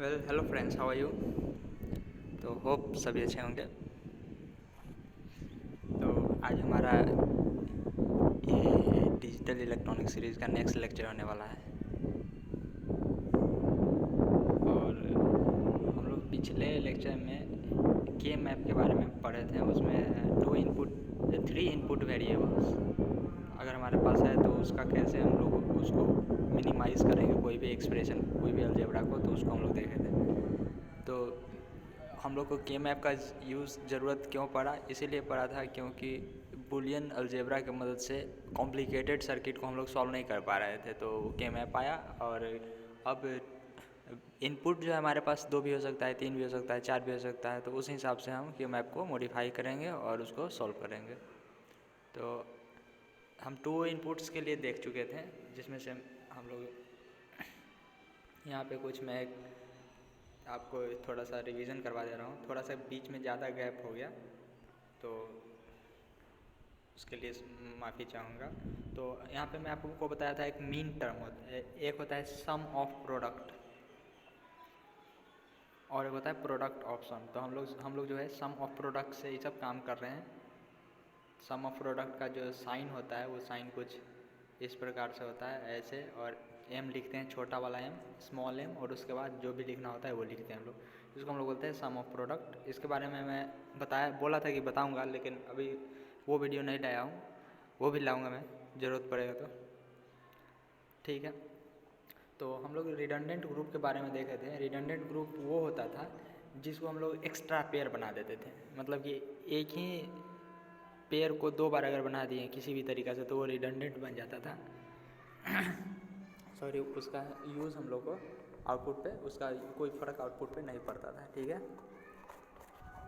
Hello friends, how are you. तो hope सभी अच्छे होंगे। तो आज हमारा ये डिजिटल इलेक्ट्रॉनिक सीरीज़ का नेक्स्ट लेक्चर होने वाला है। और हम लोग पिछले लेक्चर में के मैप के बारे में पढ़े थे। उसमें थ्री इनपुट वेरिएबल्स अगर हमारे पास है तो उसका कैसे हम लोग उसको मिनिमाइज़ करेंगे, कोई भी एक्सप्रेशन, कोई भी अलजेब्रा को, तो उसको हम लोग देखे थे। तो हम लोग को के मैप का यूज़ ज़रूरत क्यों पड़ा, इसीलिए पड़ा था क्योंकि बुलियन अलजेब्रा की मदद से कॉम्प्लिकेटेड सर्किट को हम लोग सॉल्व नहीं कर पा रहे थे। तो के मैप आया और अब इनपुट जो है हमारे पास 2 भी हो सकता है, 3 भी हो सकता है, 4 भी हो सकता है। तो उस हिसाब से हम के मैप को मॉडिफाई करेंगे और उसको सॉल्व करेंगे। तो हम 2 इनपुट्स के लिए देख चुके थे, जिसमें से हम लोग यहाँ पे कुछ मैं आपको थोड़ा सा रिवीजन करवा दे रहा हूँ। थोड़ा सा बीच में ज़्यादा गैप हो गया तो उसके लिए माफ़ी चाहूँगा। तो यहाँ पे मैं आपको बताया था एक मीन टर्म होता है, एक होता है सम ऑफ प्रोडक्ट और एक होता है प्रोडक्ट ऑफ सम। तो हम लोग जो है सम ऑफ प्रोडक्ट से ये सब काम कर रहे हैं। सम ऑफ प्रोडक्ट का जो साइन होता है वो साइन कुछ इस प्रकार से होता है, ऐसे, और एम लिखते हैं, छोटा वाला एम, स्मॉल एम, और उसके बाद जो भी लिखना होता है वो लिखते हैं हम लोग। इसको हम लोग बोलते हैं सम ऑफ प्रोडक्ट। इसके बारे में मैं बोला था कि बताऊंगा, लेकिन अभी वो वीडियो नहीं लाया हूँ, वो भी लाऊंगा मैं, ज़रूरत पड़ेगा तो। ठीक है। तो हम लोग रिडंडेंट ग्रुप के बारे में देखे थे। रिडंडेंट ग्रुप वो होता था जिसको हम लोग एक्स्ट्रा पेयर बना देते थे। मतलब कि एक ही पेयर को 2 बार अगर बना दिए किसी भी तरीक़ा से तो वो रिडंडेंट बन जाता था। सॉरी, उसका यूज़ हम लोग को आउटपुट पे, उसका कोई फ़र्क आउटपुट पे नहीं पड़ता था। ठीक है।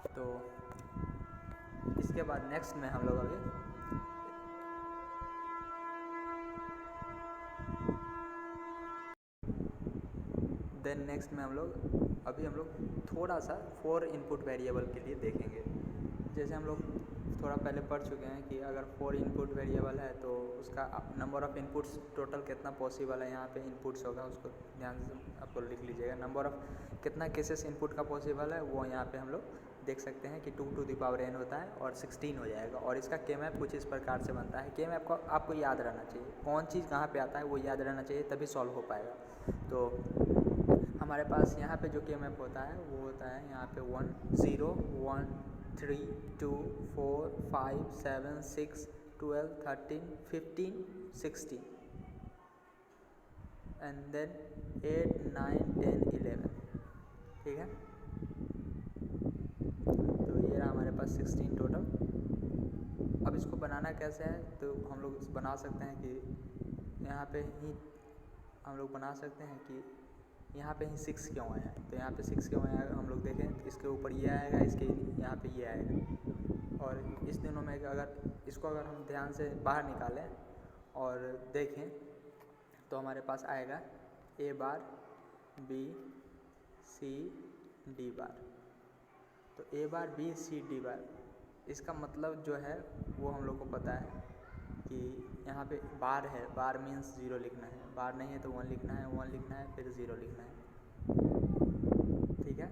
तो इसके बाद नेक्स्ट में हम लोग नेक्स्ट में हम लोग थोड़ा सा 4 इनपुट वेरिएबल के लिए देखेंगे। जैसे हम लोग थोड़ा पहले पढ़ चुके हैं कि अगर 4 इनपुट वेरिएबल है तो उसका नंबर ऑफ़ इनपुट्स टोटल कितना पॉसिबल है, यहाँ पे इनपुट्स होगा, उसको ध्यान से आपको लिख लीजिएगा। नंबर ऑफ़ कितना केसेस इनपुट का पॉसिबल है वो यहाँ पे हम लोग देख सकते हैं कि 2 टू द पावर n होता है और 16 हो जाएगा। और इसका के मैप कुछ इस प्रकार से बनता है। के मैप को आपको याद रहना चाहिए, कौन चीज़ कहाँ पे आता है वो याद रहना चाहिए, तभी सॉल्व हो पाएगा। तो हमारे पास यहाँ पे जो के मैप होता है वो होता है यहाँ पे 1 0 1 3 2 4 5 7 6 12 13 15 16 एंड देन 8 9 10 11। ठीक है। तो ये रहा हमारे पास 16 टोटल। अब इसको बनाना कैसे है, तो हम लोग बना सकते हैं कि यहाँ पे ही हम लोग बना सकते हैं कि यहाँ पे ही 6 क्यों आया है। तो यहाँ पे 6 क्यों आया है हम लोग देखें तो इसके ऊपर ये आएगा, इसके यहाँ पे ये आएगा। और इस दिनों में अगर हम ध्यान से बाहर निकालें और देखें तो हमारे पास आएगा ए बार बी सी डी बार। तो ए बार बी सी डी बार, इसका मतलब जो है वो हम लोग को पता है कि यहाँ पे बार है, बार मीन्स 0 लिखना है, बार नहीं है तो 1 लिखना है, 1 लिखना है फिर 0 लिखना है। ठीक है।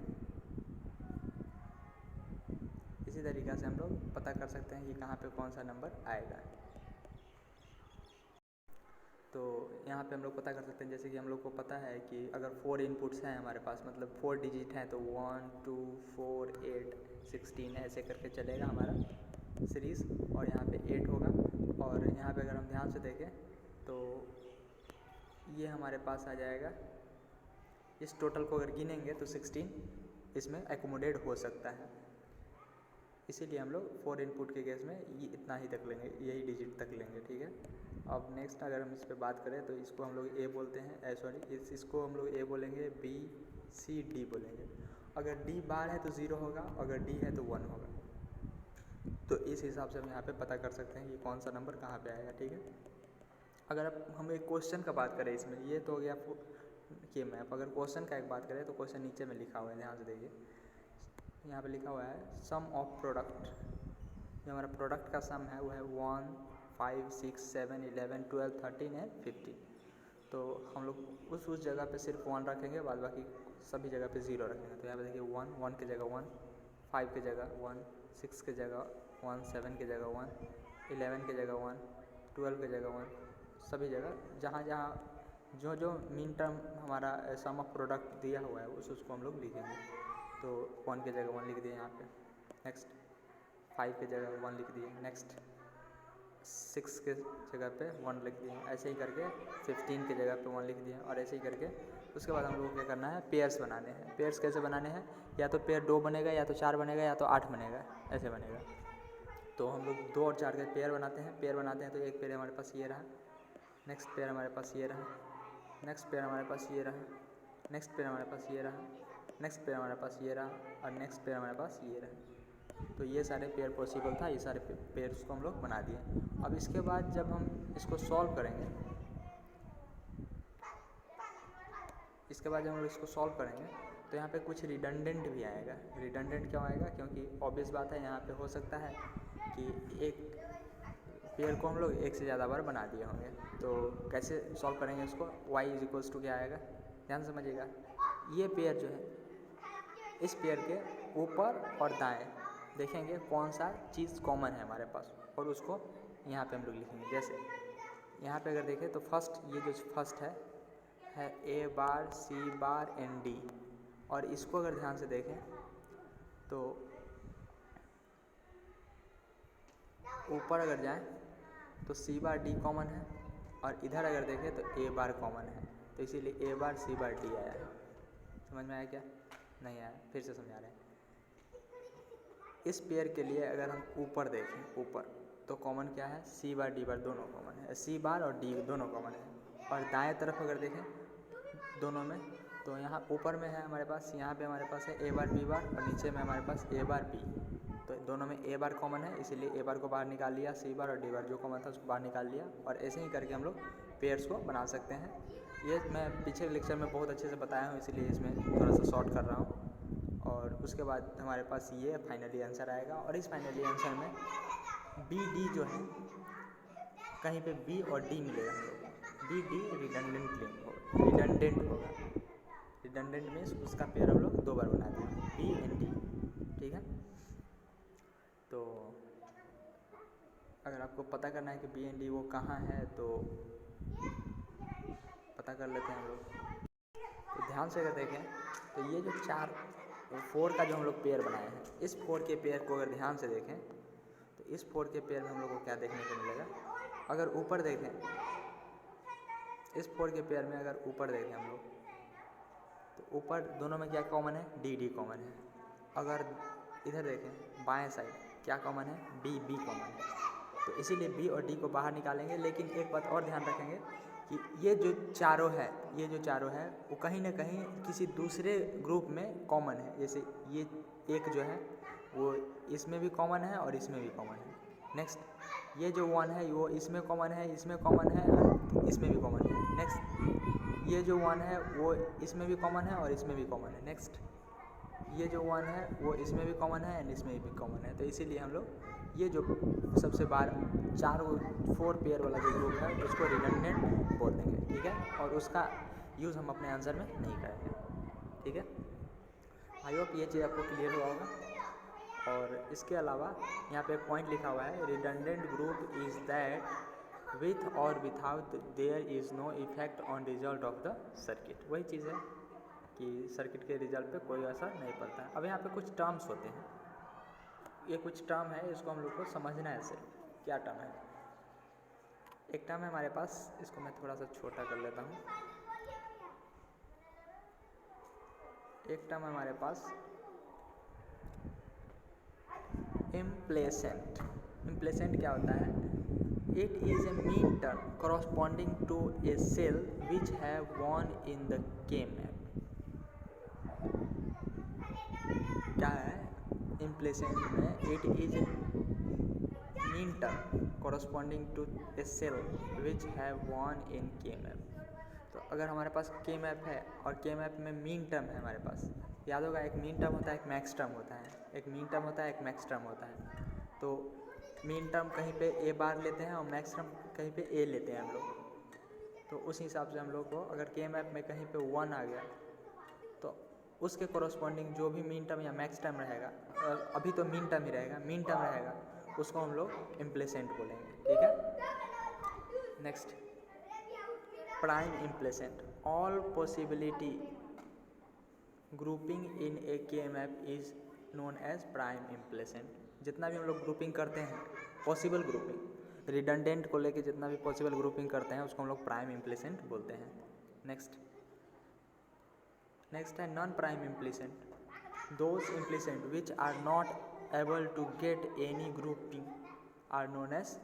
इसी तरीक़ा से हम लोग पता कर सकते हैं कि कहाँ पे कौन सा नंबर आएगा। तो यहाँ पे हम लोग पता कर सकते हैं, जैसे कि हम लोग को पता है कि अगर 4 इनपुट्स हैं हमारे पास, मतलब 4 डिजिट हैं, तो 1 2 4 8 16 ऐसे करके चलेगा हमारा सीरीज़। और यहाँ पे 8 होगा। और यहाँ पे अगर हम ध्यान से देखें तो ये हमारे पास आ जाएगा। इस टोटल को अगर गिनेंगे तो 16 इसमें एकोमोडेट हो सकता है। इसीलिए हम लोग 4 इनपुट के केस में ये इतना ही तक लेंगे, यही डिजिट तक लेंगे। ठीक है। अब नेक्स्ट अगर हम इस पर बात करें तो इसको हम लोग ए बोलते हैं, इसको हम लोग ए बोलेंगे, बी सी डी बोलेंगे। अगर डी बार है तो 0 होगा, अगर डी है तो 1 होगा। तो इस हिसाब से हम यहाँ पे पता कर सकते हैं कि कौन सा नंबर कहाँ पे आएगा। ठीक है। अगर हम एक क्वेश्चन का बात करें, इसमें ये तो हो गया के मैप। अगर क्वेश्चन का एक बात करें तो क्वेश्चन नीचे में लिखा हुआ है, ध्यान से देखिए। यहाँ पे लिखा हुआ है सम ऑफ प्रोडक्ट। जो हमारा प्रोडक्ट का सम है वो है 1 5 6 7 11 12 13 एंड 15। तो हम लोग उस जगह पे सिर्फ 1 रखेंगे, बाद बाकी सभी जगह पे 0 रखेंगे। तो यहाँ पे देखिए 1 की जगह 1, 5 की जगह 1, 6 की जगह 1, 7 की जगह 1, 11 की जगह 1, 12 की जगह 1, सभी जगह जहाँ जहाँ जो मीन टर्म हमारा सम ऑफ प्रोडक्ट दिया हुआ है उसको हम लोग लिखेंगे। तो 1 की जगह 1 लिख दिए यहाँ पे, नेक्स्ट 5 की जगह 1 लिख दिए, नेक्स्ट 6 के जगह पे 1 लिख दिए, ऐसे ही करके 15 की जगह पे 1 लिख दिए, और ऐसे ही करके उसके बाद हम लोग को क्या करना है, पेयर्स बनाने हैं। पेयर्स कैसे बनाने हैं, या तो पेयर 2 बनेगा, या तो 4 बनेगा, या तो 8 बनेगा, ऐसे बनेगा। तो हम लोग 2 और 4 के पेयर बनाते हैं। तो एक पेयर हमारे पास ये रहा, नेक्स्ट पेयर हमारे पास ये रहा, नेक्स्ट पेयर हमारे पास ये रहा, नेक्स्ट पेयर हमारे पास ये रहा, नेक्स्ट पेयर हमारे पास ये रहा, और नेक्स्ट पेयर हमारे पास ये रहा। तो ये सारे पेयर पॉसिबल था, ये सारे पेयर्स को हम लोग बना दिए। अब इसके बाद जब हम इसको सॉल्व करेंगे, तो यहाँ पे कुछ रिडंडेंट भी आएगा। रिडंडेंट क्यों आएगा, क्योंकि ऑब्वियस बात है यहाँ पे हो सकता है कि एक पेयर को हम लोग एक से ज़्यादा बार बना दिए होंगे। तो कैसे सॉल्व करेंगे उसको, y = क्या आएगा, ध्यान समझिएगा। ये पेयर जो है, इस पेयर के ऊपर और दाएं देखेंगे कौन सा चीज़ कॉमन है हमारे पास, और उसको यहाँ पे हम लोग लिखेंगे। जैसे यहाँ पे अगर देखें तो ये जो फर्स्ट है A bar, C bar and D, और इसको अगर ध्यान से देखें तो ऊपर अगर जाएं तो C बार D कॉमन है, और इधर अगर देखें तो A बार कॉमन है। तो इसीलिए A bar C bar D आया है। समझ में आया क्या, नहीं आया, फिर से समझा रहे हैं। इस पेयर के लिए अगर हम ऊपर देखें, ऊपर तो कॉमन क्या है, C बार D बार दोनों कॉमन है, C बार और D दोनों कॉमन है। और दाएं तरफ अगर देखें दोनों में, तो यहाँ ऊपर में है हमारे पास, यहाँ पे हमारे पास है A बार B बार, और नीचे में हमारे पास A बार B। तो दोनों में A बार कॉमन है, इसीलिए A बार को बाहर निकाल लिया, C बार और D बार जो कॉमन था उसको बाहर निकाल लिया, और ऐसे ही करके हम लोग पेयर्स को बना सकते हैं। ये मैं पीछे लेक्चर में बहुत अच्छे से बताया हूँ, इसलिए इसमें थोड़ा सा शॉर्ट कर रहा हूँ। और उसके बाद हमारे पास ये फाइनली आंसर आएगा, और इस फाइनली आंसर में B D जो है, कहीं पे B और D मिलेगा हम लोग, B D रिडंडेंट होगा। रिडंडेंट मीन्स उसका पेयर हम लोग 2 बार बना देंगे, B एंड D, ठीक है। तो अगर आपको पता करना है कि B एंड D वो कहाँ है, तो पता कर लेते हैं हम लोग। तो ध्यान से अगर देखें तो ये जो 4 का जो हम लोग पेयर बनाए हैं, इस 4 के पेयर को अगर ध्यान से देखें तो इस 4 के पेयर में हम लोग को क्या देखने को मिलेगा, अगर ऊपर देखें, इस 4 के पेयर में अगर ऊपर देखें हम लोग, तो ऊपर दोनों में क्या कॉमन है, D D कॉमन है। अगर इधर देखें बाएं साइड, क्या कॉमन है, B B कॉमन है। तो इसीलिए B और D को बाहर निकालेंगे। लेकिन एक बात और ध्यान रखेंगे कि ये जो चारों है वो कहीं ना कहीं किसी दूसरे ग्रुप में कॉमन है। जैसे ये एक जो है वो इसमें भी कॉमन है और इसमें भी कॉमन है। नेक्स्ट ये जो 1 है वो इसमें कॉमन है, इसमें कॉमन है, इसमें भी कॉमन है। नेक्स्ट ये जो 1 है वो इसमें भी कॉमन है और इसमें भी कॉमन है। नेक्स्ट ये जो 1 है वो इसमें भी कॉमन है एंड इसमें भी कॉमन है। तो इसीलिए हम लोग ये जो सबसे 4 पेयर वाला जो ग्रुप है उसको रिडंडेंट बोल देंगे, ठीक है। और उसका यूज़ हम अपने आंसर में नहीं करेंगे, ठीक है। आई होप ये चीज़ आपको क्लियर हुआ होगा। और इसके अलावा यहाँ पे एक पॉइंट लिखा हुआ है, redundant group is that with or without there is no effect on result of the circuit. वही चीज़ है कि सर्किट के रिजल्ट पे कोई असर नहीं पड़ता है। अब यहाँ पे कुछ टर्म्स होते हैं, ये कुछ टर्म है, इसको हम लोग को समझना है। ऐसे क्या टर्म है, एक टर्म है हमारे पास, इसको मैं थोड़ा सा छोटा कर लेता हूँ। एक टर्म है हमारे पास इम्प्लेसेंट। इम्प्लेसेंट क्या होता है, it is a mean term corresponding to a cell which have one in the K-map। क्या है इम्प्लेसेंट में, it is a mean term corresponding to a cell which have one in K-map। तो अगर हमारे पास K-map है और K-map में mean term है हमारे पास, याद होगा एक मीन टर्म होता है, एक मैक्स टर्म होता है, एक मीन टर्म होता है, एक मैक्स टर्म होता है। तो मीन टर्म कहीं पे A बार लेते हैं और मैक्स टर्म कहीं पे A लेते हैं हम लोग। तो उस हिसाब से हम लोग को अगर K-map में कहीं पे 1 आ गया तो उसके कॉरस्पॉन्डिंग जो भी मीन टर्म या मैक्स टर्म रहेगा, अभी तो मीन टर्म ही रहेगा, मीन टर्म रहेगा, उसको हम लोग इम्प्लिसेंट बोलेंगे, ठीक है। Next, prime implicant, all possibility grouping in a K map is known as prime implicant. जितना भी हम लोग ग्रुपिंग करते हैं, पॉसिबल ग्रुपिंग, रिडंडेंट को लेके जितना भी पॉसिबल ग्रुपिंग करते हैं उसको हम लोग प्राइम इम्प्लिसेंट बोलते हैं। नेक्स्ट है non prime implicant, those implicant which are not able to get any grouping are known as.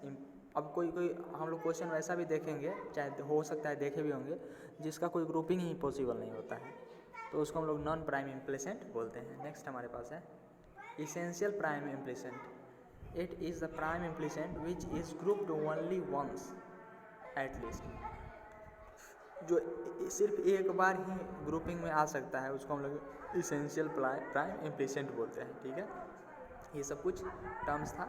अब कोई हम लोग क्वेश्चन वैसा भी देखेंगे, चाहे हो सकता है देखे भी होंगे, जिसका कोई ग्रुपिंग ही पॉसिबल नहीं होता है, तो उसको हम लोग नॉन प्राइम इम्प्लिसेंट बोलते हैं। नेक्स्ट हमारे पास है essential prime implicant, it is the prime implicant which is grouped only once at least. जो सिर्फ एक बार ही ग्रुपिंग में आ सकता है उसको हम लोग इसेंशियल प्राइम इम्प्लिसेंट बोलते हैं, ठीक है। ये सब कुछ टर्म्स था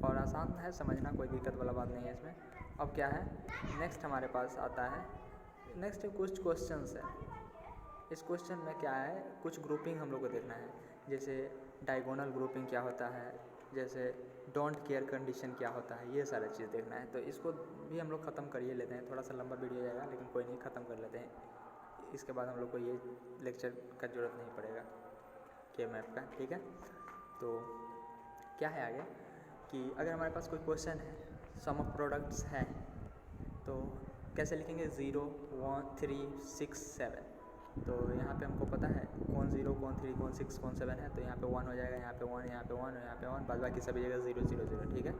और आसान है समझना, कोई दिक्कत वाला बात नहीं है इसमें। अब क्या है, नेक्स्ट हमारे पास आता है, नेक्स्ट कुछ क्वेश्चंस है। इस क्वेश्चन में क्या है, कुछ ग्रुपिंग हम लोग को देखना है, जैसे डायगोनल ग्रुपिंग क्या होता है, जैसे डोंट केयर कंडीशन क्या होता है, ये सारा चीज़ देखना है। तो इसको भी हम लोग ख़त्म कर ही लेते हैं, थोड़ा सा लंबा वीडियो जाएगा लेकिन कोई नहीं, ख़त्म कर लेते हैं। इसके बाद हम लोग को ये लेक्चर का ज़रूरत नहीं पड़ेगा के मैप का, ठीक है। तो क्या है आगे कि अगर हमारे पास कोई क्वेश्चन है, सम ऑफ प्रोडक्ट्स है, तो कैसे लिखेंगे, 0 1 3 6 7। तो यहाँ पे हमको पता है कौन 0 कौन 3 कौन 6 कौन 7 है, तो यहाँ पे 1 हो जाएगा, यहाँ पे 1 यहाँ पे 1 और यहाँ पे 1, बाद बाकी सभी जगह 0 0 0, ठीक है।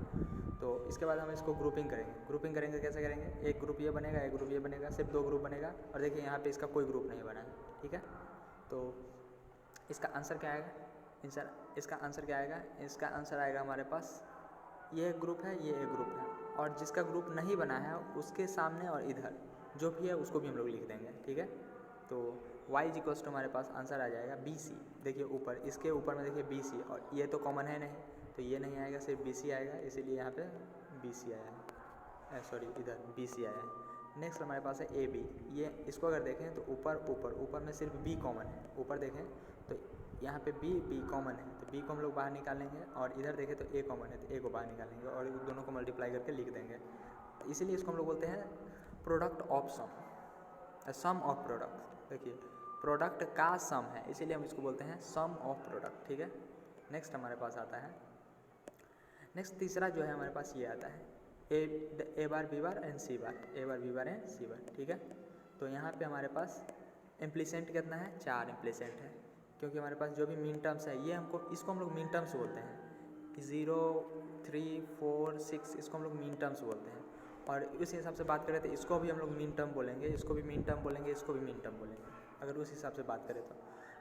तो इसके बाद हम इसको ग्रुपिंग करेंगे, कैसे करेंगे, एक ग्रुप ये बनेगा, एक ग्रुप ये बनेगा, सिर्फ 2 ग्रुप बनेगा, और देखिए यहाँ पे इसका कोई ग्रुप नहीं बना है, ठीक है। तो इसका आंसर क्या आएगा, इसका आंसर क्या आएगा, इसका आंसर आएगा हमारे पास ये एक ग्रुप है, ये एक ग्रुप है, और जिसका ग्रुप नहीं बना है उसके सामने और इधर जो भी है उसको भी हम लोग लिख देंगे, ठीक है। तो y इक्वल्स टू हमारे पास आंसर आ जाएगा BC। देखिए ऊपर, इसके ऊपर में देखिए BC, और ये तो कॉमन है नहीं, तो ये नहीं आएगा, सिर्फ BC आएगा, इसीलिए यहाँ पे BC आया है, सॉरी इधर BC आया है। नेक्स्ट हमारे पास है AB, ये इसको अगर देखें तो ऊपर में सिर्फ B कॉमन है, ऊपर देखें तो यहाँ पे B कॉमन है, तो B को हम लोग बाहर निकालेंगे, और इधर देखें तो A कॉमन है, तो A को बाहर निकालेंगे और दोनों को मल्टीप्लाई करके लिख देंगे। तो इसीलिए इसको हम लोग बोलते हैं product of sum of product. देखिए प्रोडक्ट का सम है, इसीलिए हम इसको बोलते हैं सम ऑफ प्रोडक्ट, ठीक है। नेक्स्ट हमारे पास आता है, नेक्स्ट तीसरा जो है हमारे पास ये आता है A bar B bar and C bar, A bar B bar and C bar, ठीक है। तो यहाँ पे हमारे पास इम्प्लिसेंट कितना है, 4 इम्प्लिसेंट है, क्योंकि हमारे पास जो भी मीन टर्म्स है ये इसको हम लोग मीन टर्म्स बोलते हैं। 0 3 4 6 इसको हम लोग मीन टर्म्स बोलते हैं, और उस हिसाब से बात करें तो इसको भी हम लोग मीन टर्म बोलेंगे, इसको भी मीन टर्म बोलेंगे, इसको भी मीन टर्म बोलेंगे, अगर उस हिसाब से बात करें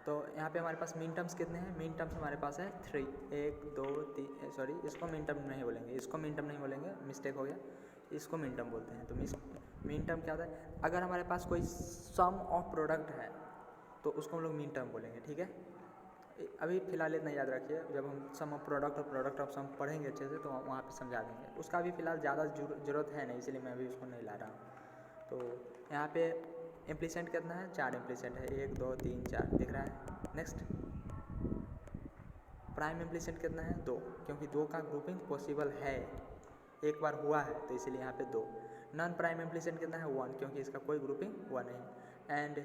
तो यहाँ पे हमारे पास मीन टर्म्स कितने हैं, मीन टर्म्स हमारे पास है 3, 1 2 3, सॉरी इसको मीन टर्म नहीं बोलेंगे, इसको मीन टर्म नहीं बोलेंगे, मिस्टेक हो गया, इसको मीन टर्म बोलते हैं। तो मीन टर्म क्या होता है, अगर हमारे पास कोई सम ऑफ प्रोडक्ट है तो उसको हम लोग मीन टर्म बोलेंगे, ठीक है। अभी फ़िलहाल इतना याद रखिए, जब हम सम ऑफ प्रोडक्ट और प्रोडक्ट ऑफ सम पढ़ेंगे अच्छे से तो वहाँ पे समझा देंगे, उसका भी फ़िलहाल ज़्यादा ज़रूरत है नहीं, इसलिए मैं अभी उसको नहीं ला रहा हूँ। तो यहाँ पे इम्प्लिसेंट कितना है, 4 इम्प्लिसेंट है, 1 2 3 4 दिख रहा है। नेक्स्ट प्राइम इम्प्लिसेंट कितना है, 2, क्योंकि 2 का ग्रुपिंग पॉसिबल है, एक बार हुआ है तो इसीलिए यहाँ पे 2। नॉन प्राइम इम्प्लिसेंट कितना है, 1, क्योंकि इसका कोई ग्रुपिंग हुआ नहीं। एंड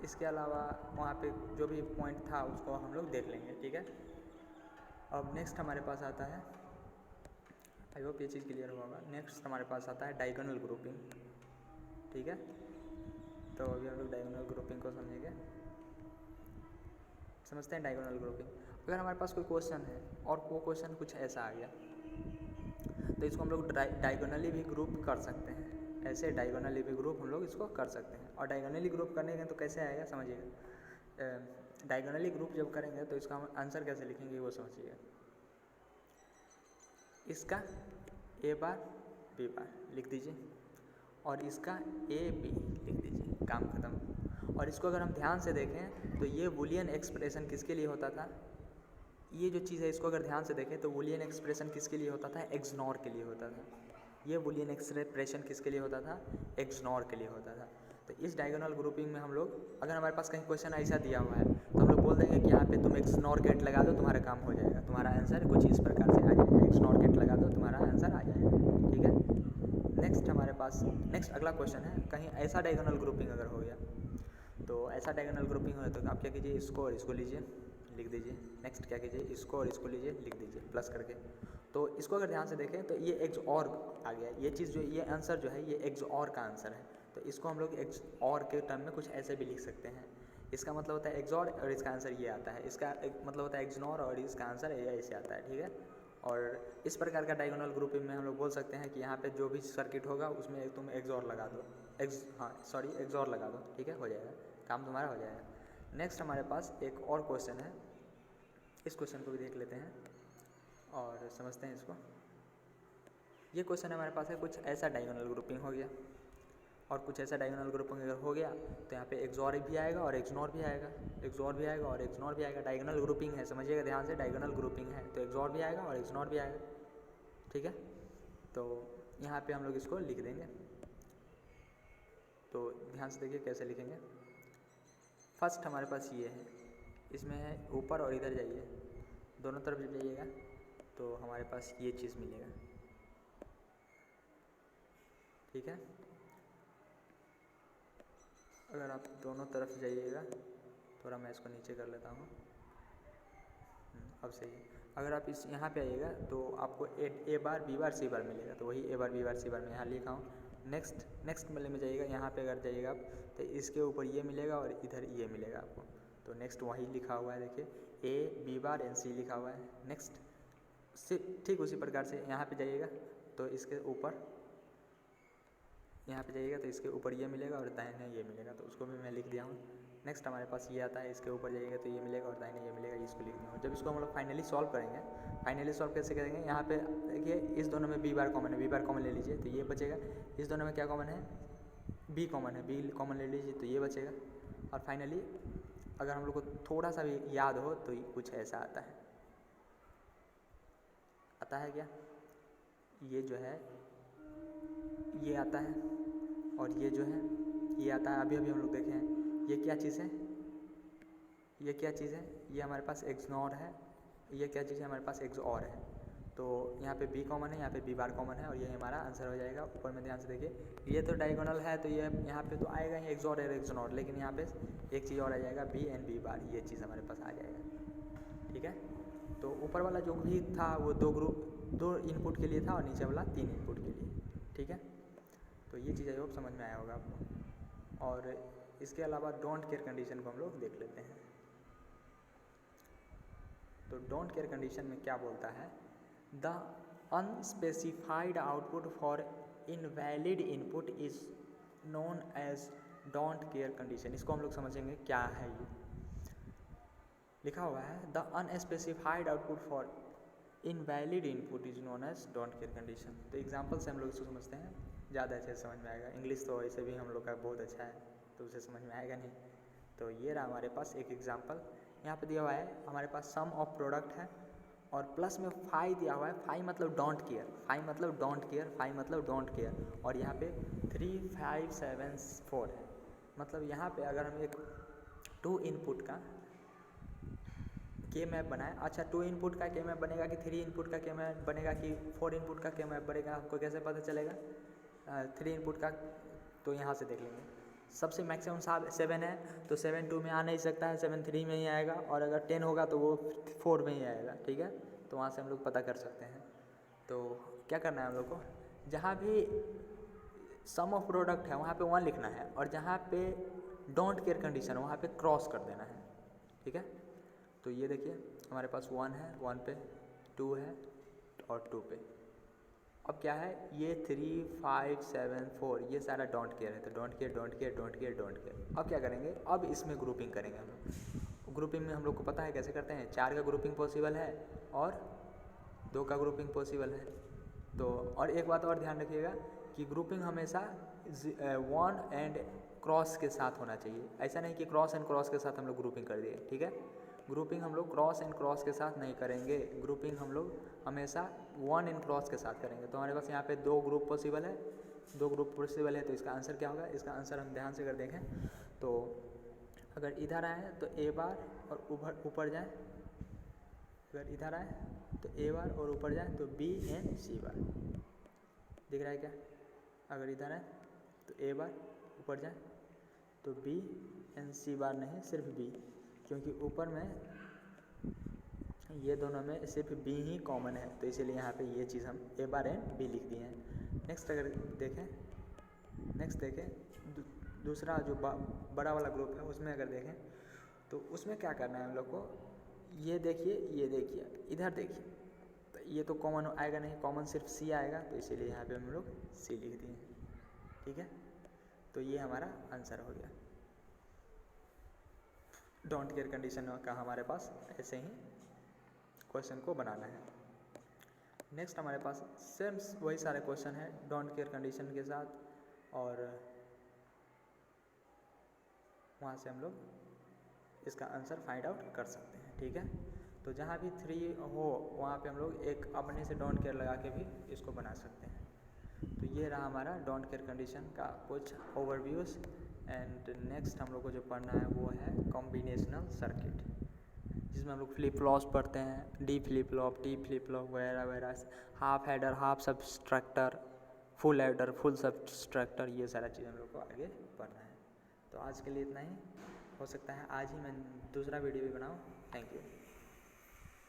इसके अलावा वहाँ पे जो भी पॉइंट था उसको हम लोग देख लेंगे, ठीक है। अब नेक्स्ट हमारे पास आता है, आई होप ये चीज़ क्लियर होगा। नेक्स्ट हमारे पास आता है डायगोनल ग्रुपिंग, ठीक है। तो अभी हम लोग डायगोनल ग्रुपिंग को समझते हैं। डायगोनल ग्रुपिंग, अगर हमारे पास कोई क्वेश्चन है और वो क्वेश्चन कुछ ऐसा आ गया तो इसको हम लोग डायगोनली भी ग्रुप कर सकते हैं, ऐसे डायगोनली भी ग्रुप हम लोग इसको कर सकते हैं। और डायगोनली ग्रुप करने के तो कैसे आएगा समझिएगा, डायगोनली ग्रुप जब करेंगे तो इसका हम आंसर कैसे लिखेंगे वो समझिएगा। इसका ए बार बी बार लिख दीजिए और इसका ए बी लिख दीजिए, काम खत्म। और इसको अगर हम ध्यान से देखें तो ये बूलियन एक्सप्रेशन किसके लिए होता था, ये जो चीज़ है इसको अगर ध्यान से देखें तो बूलियन एक्सप्रेशन किसके लिए होता था, एक्सनॉर के लिए होता था। ये बूलियन एक्सप्रेशन किसके लिए होता था, एक्सनॉर के लिए होता था। तो इस डायगोनल ग्रुपिंग में हम लोग, अगर हमारे पास कहीं क्वेश्चन ऐसा दिया हुआ है तो हम लोग बोल देंगे कि यहाँ पे तुम एक XNOR गेट लगा दो, तुम्हारा काम हो जाएगा, तुम्हारा आंसर कुछ इस प्रकार से आ जाएगा, XNOR गेट लगा दो, तुम्हारा आंसर आ जाएगा। ठीक है, नेक्स्ट हमारे पास अगला क्वेश्चन है, कहीं ऐसा डायगोनल ग्रुपिंग अगर हो गया, तो ऐसा डायगोनल ग्रुपिंग हो तो आप क्या कीजिए, इसको और इसको लीजिए, लिख दीजिए। नेक्स्ट क्या कीजिए, इसको और इसको लीजिए, लिख दीजिए प्लस करके। तो इसको अगर ध्यान से देखें तो ये XOR आ गया, ये चीज़ जो, ये आंसर जो है ये XOR का आंसर है। तो इसको हम लोग XOR के टर्म में कुछ ऐसे भी लिख सकते हैं। इसका मतलब होता है XOR और इसका आंसर ये आता है, इसका मतलब होता है XNOR और इसका आंसर ये ऐसे आता है। ठीक है, और इस प्रकार का डायगोनल ग्रुपिंग में हम लोग बोल सकते हैं कि यहाँ पे जो भी सर्किट होगा उसमें तुम XOR लगा दो, XOR लगा दो। ठीक है, हो जाएगा, काम तुम्हारा हो जाएगा। नेक्स्ट हमारे पास एक और क्वेश्चन है, इस क्वेश्चन को भी देख लेते हैं और समझते हैं इसको। ये क्वेश्चन हमारे पास है, कुछ ऐसा डायगोनल ग्रुपिंग हो गया और कुछ ऐसा डायगोनल ग्रुपिंग अगर हो गया तो यहाँ पे XOR भी आएगा और XNOR भी आएगा, XOR भी आएगा और XNOR भी आएगा। डायगोनल ग्रुपिंग है, समझिएगा ध्यान से, डायगोनल ग्रुपिंग है तो XOR भी आएगा और XNOR भी आएगा। ठीक है, तो यहाँ पे हम लोग इसको लिख देंगे। तो ध्यान से देखिए कैसे लिखेंगे। फर्स्ट हमारे पास ये है, इसमें है ऊपर और इधर जाइए, दोनों तरफ जब जाइएगा तो हमारे पास ये चीज़ मिलेगा। ठीक है, अगर आप दोनों तरफ जाइएगा, थोड़ा मैं इसको नीचे कर लेता हूँ, अब सही है। अगर आप इस यहाँ पे आइएगा तो आपको A bar B bar C बार मिलेगा, तो वही A bar B bar C बार मैं यहाँ लिखा हूँ। नेक्स्ट वाले में जाइएगा, यहाँ पे अगर जाइएगा आप तो इसके ऊपर ये मिलेगा और इधर ये मिलेगा आपको, तो नेक्स्ट वही लिखा हुआ है, देखिए A B bar and C लिखा हुआ है। नेक्स्ट ठीक उसी प्रकार से यहाँ पे जाइएगा तो इसके ऊपर, यहाँ पे जाइएगा तो इसके ऊपर ये मिलेगा और दाहिने ये मिलेगा, तो उसको भी मैं लिख दिया हूँ। नेक्स्ट हमारे पास ये आता है, इसके ऊपर जाइएगा तो ये मिलेगा और दाहिने ये मिलेगा, इसको लिख दिया हूँ। जब इसको हम लोग फाइनली सॉल्व करेंगे, फाइनली सॉल्व कैसे करेंगे, यहाँ पे देखिए इस दोनों में B बार कॉमन है, B बार कॉमन ले लीजिए तो ये बचेगा। इस दोनों में क्या कॉमन है, B कॉमन है, B कॉमन ले लीजिए तो ये बचेगा। और फाइनली अगर हम लोग को थोड़ा सा भी याद हो तो कुछ ऐसा आता है क्या, ये जो है ये आता है और ये जो है ये आता है। अभी हम लोग देखे हैं, ये क्या चीज़ है, ये क्या चीज़ है, ये हमारे पास XNOR है, ये क्या चीज़ है, हमारे पास XOR है। तो यहाँ पे B कॉमन है, यहाँ पे B बार कॉमन है और ये हमारा आंसर हो जाएगा। ऊपर में ध्यान से देखिए, ये तो डायगोनल है तो ये यहाँ पे तो आएगा ही XOR और XNOR, लेकिन यहाँ पे एक चीज़ और आ जाएगा, B एंड B बार, ये चीज़ हमारे पास आ जाएगा। ठीक है, तो ऊपर वाला जो भी था वो दो इनपुट के लिए था और नीचे वाला 3 इनपुट के लिए। ठीक है, तो ये चीज़ आई होप समझ में आया होगा आपको। और इसके अलावा डोंट केयर कंडीशन को हम लोग देख लेते हैं। तो डोंट केयर कंडीशन में क्या बोलता है, the unspecified output for invalid input is known as don't care condition. इसको हम लोग समझेंगे क्या है। ये लिखा हुआ है, the unspecified output for invalid input is known as don't care condition. तो एग्जाम्पल से हम लोग इसको समझते हैं, ज़्यादा अच्छे से समझ में आएगा। इंग्लिश तो वैसे भी हम लोग का बहुत अच्छा है तो उसे समझ में आएगा नहीं। तो ये रहा हमारे पास एक एग्जाम्पल, यहाँ पे दिया हुआ है हमारे पास सम ऑफ प्रोडक्ट है और प्लस में फाई दिया हुआ है। फाई मतलब डोंट केयर, फाई मतलब डोंट केयर, फाई मतलब डोंट केयर, और यहाँ पे 3 5 7 4 है। मतलब यहाँ पे अगर हम एक 2 इनपुट का के मैप बनाए, अच्छा 2 इनपुट का के मैप बनेगा कि 3 इनपुट का के मैप बनेगा कि 4 इनपुट का के मैप बनेगा, आपको कैसे पता चलेगा? 3 इनपुट का तो यहाँ से देख लेंगे। सबसे मैक्सिमम 7 है तो 7 2 में आ नहीं सकता है, 7 3 में ही आएगा, और अगर 10 होगा तो वो 4 में ही आएगा। ठीक है, तो वहाँ से हम लोग पता कर सकते हैं। तो क्या करना है हम लोग को, जहाँ भी सम ऑफ प्रोडक्ट है वहाँ पे 1 लिखना है, और जहाँ पे डोंट केयर कंडीशन वहाँ पे क्रॉस कर देना है। ठीक है, तो ये देखिए हमारे पास 1 है, 1 पे 2 है और 2 पे। अब क्या है, ये 3 5 7 4 ये सारा डोंट केयर है, तो don't care don't care don't care don't care. अब क्या करेंगे, अब इसमें ग्रुपिंग करेंगे हम लोग। ग्रुपिंग में हम लोग को पता है कैसे करते हैं, 4 का ग्रुपिंग पॉसिबल है और 2 का ग्रुपिंग पॉसिबल है। तो और एक बात और ध्यान रखिएगा कि ग्रुपिंग हमेशा 1 एंड क्रॉस के साथ होना चाहिए। ऐसा नहीं कि क्रॉस एंड क्रॉस के साथ हम लोग ग्रुपिंग कर दिए। ठीक है, ग्रुपिंग हम लोग क्रॉस एंड क्रॉस के साथ नहीं करेंगे, ग्रुपिंग हम लोग हमेशा 1 एंड क्रॉस के साथ करेंगे। तो हमारे पास यहाँ पे 2 ग्रुप पॉसिबल है, दो ग्रुप पॉसिबल है तो इसका आंसर क्या होगा? इसका आंसर हम ध्यान से अगर देखें तो अगर इधर आए तो ए बार और ऊपर जाए, अगर इधर आए तो ए बार और ऊपर जाए तो बी एंड सी बार। दिख रहा है क्या? अगर इधर आए तो ए बार ऊपर जाए तो बी एंड सी बार नहीं, सिर्फ बी, क्योंकि ऊपर में ये दोनों में सिर्फ बी ही कॉमन है, तो इसीलिए यहाँ पे ये चीज़ हम ए बार एंड बी लिख दिए हैं। नेक्स्ट अगर देखें दूसरा जो बड़ा वाला ग्रुप है उसमें अगर देखें तो उसमें क्या करना है हम लोग को, ये देखिए इधर देखिए, तो ये तो कॉमन आएगा नहीं, कॉमन सिर्फ सी आएगा, तो इसीलिए यहाँ पे हम लोग सी लिख दिए हैं। ठीक है, तो ये हमारा आंसर हो गया। डोंट केयर कंडीशन का हमारे पास ऐसे ही क्वेश्चन को बनाना है। नेक्स्ट हमारे पास सेम वही सारे क्वेश्चन है डोंट केयर कंडीशन के साथ, और वहाँ से हम लोग इसका आंसर फाइंड आउट कर सकते हैं। ठीक है, तो जहाँ भी 3 हो वहाँ पे हम लोग एक अपने से डोंट केयर लगा के भी इसको बना सकते हैं। तो ये रहा हमारा डोंट केयर कंडीशन का कुछ ओवरव्यूज़। एंड नेक्स्ट हम लोग को जो पढ़ना है वो है कॉम्बिनेशनल सर्किट, जिसमें हम लोग फ्लिप फ्लॉप्स पढ़ते हैं, D flip flop, T flip flop वगैरह वगैरह, half adder, half subtractor, full adder, full subtractor, ये सारा चीज़ हम लोग को आगे पढ़ना है। तो आज के लिए इतना ही, हो सकता है आज ही मैं दूसरा वीडियो भी बनाऊँ। Thank you.